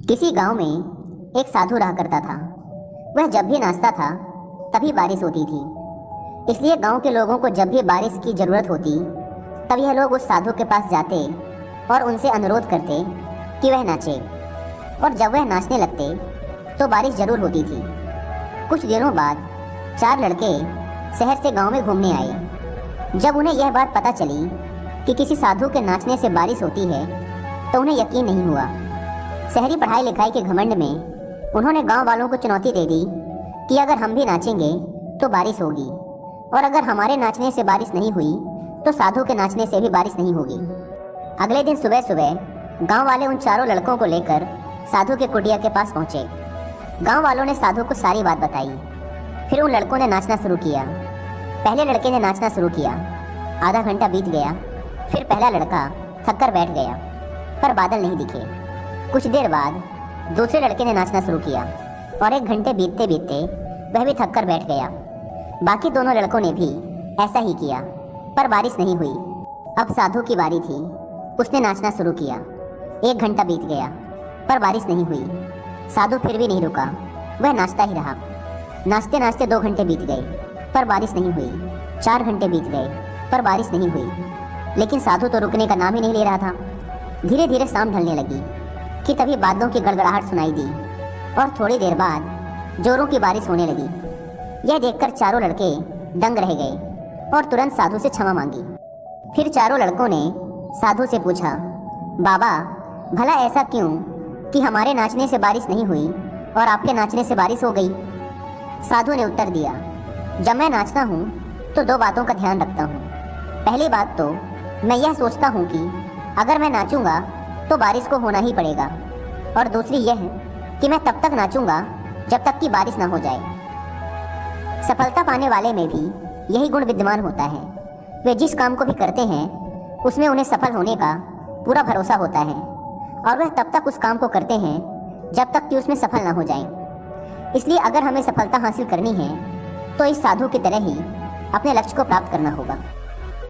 किसी गांव में एक साधु रहा करता था। वह जब भी नाचता था तभी बारिश होती थी। इसलिए गांव के लोगों को जब भी बारिश की ज़रूरत होती तब यह लोग उस साधु के पास जाते और उनसे अनुरोध करते कि वह नाचे। और जब वह नाचने लगते तो बारिश ज़रूर होती थी। कुछ दिनों बाद 4 लड़के शहर से गांव में घूमने आए। जब उन्हें यह बात पता चली कि किसी साधु के नाचने से बारिश होती है तो उन्हें यकीन नहीं हुआ। शहरी पढ़ाई लिखाई के घमंड में उन्होंने गांव वालों को चुनौती दे दी कि अगर हम भी नाचेंगे तो बारिश होगी, और अगर हमारे नाचने से बारिश नहीं हुई तो साधु के नाचने से भी बारिश नहीं होगी। अगले दिन सुबह सुबह गांव वाले उन चारों लड़कों को लेकर साधु के कुटिया के पास पहुंचे। गांव वालों ने साधु को सारी बात बताई। फिर उन लड़कों ने नाचना शुरू किया। पहले लड़के ने नाचना शुरू किया। आधा घंटा बीत गया। फिर पहला लड़का थककर बैठ गया, पर बादल नहीं दिखे। कुछ देर बाद दूसरे लड़के ने नाचना शुरू किया और 1 घंटे बीतते बीतते वह भी थककर बैठ गया। बाकी दोनों लड़कों ने भी ऐसा ही किया, पर बारिश नहीं हुई। अब साधु की बारी थी। उसने नाचना शुरू किया। 1 घंटा बीत गया, पर बारिश नहीं हुई। साधु फिर भी नहीं रुका, वह नाचता ही रहा। नाचते नाचते 2 घंटे बीत गए, पर बारिश नहीं हुई। 4 घंटे बीत गए, पर बारिश नहीं हुई। लेकिन साधु तो रुकने का नाम ही नहीं ले रहा था। धीरे धीरे शाम ढलने लगी कि तभी बादलों की गड़गड़ाहट सुनाई दी और थोड़ी देर बाद जोरों की बारिश होने लगी। यह देखकर चारों लड़के दंग रह गए और तुरंत साधु से क्षमा मांगी। फिर चारों लड़कों ने साधु से पूछा, बाबा, भला ऐसा क्यों कि हमारे नाचने से बारिश नहीं हुई और आपके नाचने से बारिश हो गई? साधु ने उत्तर दिया, जब मैं नाचता हूँ तो 2 बातों का ध्यान रखता हूँ। पहली बात तो मैं यह सोचता हूँ कि अगर मैं नाचूंगा तो बारिश को होना ही पड़ेगा, और दूसरी यह कि मैं तब तक नाचूंगा जब तक कि बारिश ना हो जाए। सफलता पाने वाले में भी यही गुण विद्यमान होता है। वे जिस काम को भी करते हैं उसमें उन्हें सफल होने का पूरा भरोसा होता है, और वह तब तक उस काम को करते हैं जब तक कि उसमें सफल ना हो जाए। इसलिए अगर हमें सफलता हासिल करनी है तो इस साधु की तरह ही अपने लक्ष्य को प्राप्त करना होगा।